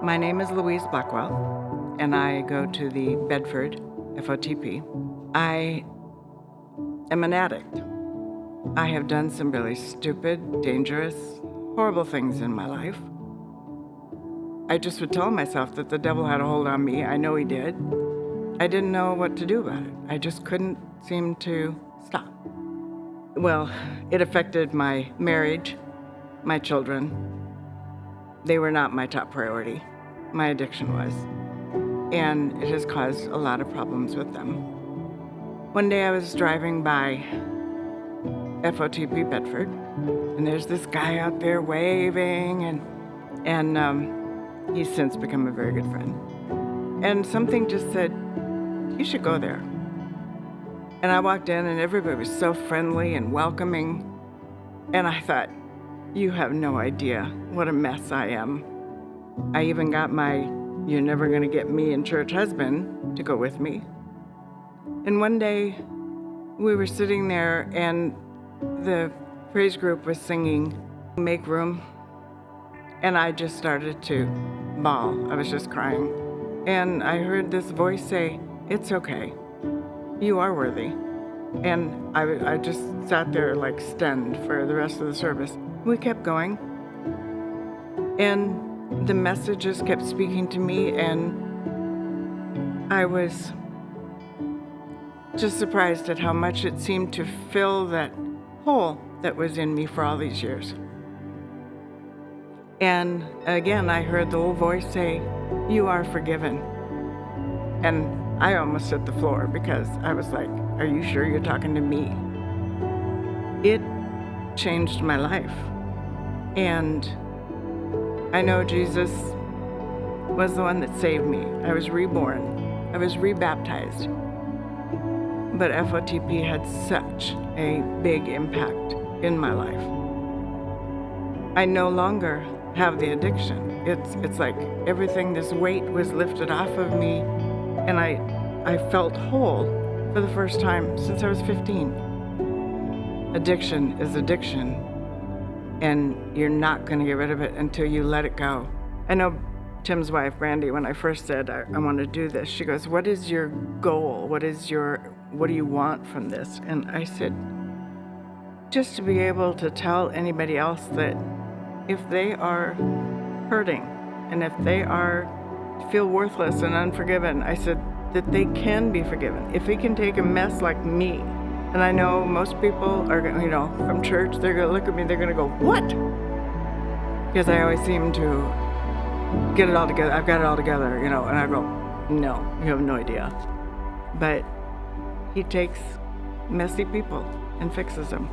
My name is Louise Blackwell, and I go to the Bedford FOTP. I am an addict. I have done some really stupid, dangerous, horrible things in my life. I just would tell myself that the devil had a hold on me. I know he did. I didn't know what to do about it. I just couldn't seem to stop. Well, it affected my marriage, my children. They were not my top priority. My addiction was. And it has caused a lot of problems with them. One day I was driving by FOTP Bedford, and there's this guy out there waving, and he's since become a very good friend. And something just said, you should go there. And I walked in, and everybody was so friendly and welcoming. And I thought, you have no idea what a mess I am. I even got my "you're never gonna get me in church" husband to go with me. And one day we were sitting there, and the praise group was singing "Make Room," and I just started to bawl. I was just crying. And I heard this voice say, "It's okay. You are worthy." And I just sat there like stunned for the rest of the service. We kept going, and the messages kept speaking to me, and I was just surprised at how much it seemed to fill that hole that was in me for all these years. And again, I heard the little voice say, "You are forgiven." And I almost hit the floor because I was like, are you sure you're talking to me? It changed my life. And I know Jesus was the one that saved me. I was reborn. I was rebaptized. But FOTP had such a big impact in my life. I no longer have the addiction. It's like everything, this weight was lifted off of me, and I felt whole for the first time since I was 15. Addiction is addiction, and you're not going to get rid of it until you let it go. I know Tim's wife, Brandy, when I first said I want to do this, she goes, what is your goal? What do you want from this? And I said, just to be able to tell anybody else that if they are hurting and if they feel worthless and unforgiven, I said that they can be forgiven. If he can take a mess like me, and I know most people are, from church, they're going to look at me, they're going to go, what? Because I always seem to get it all together. I've got it all together, and I go, no, you have no idea. But he takes messy people and fixes them.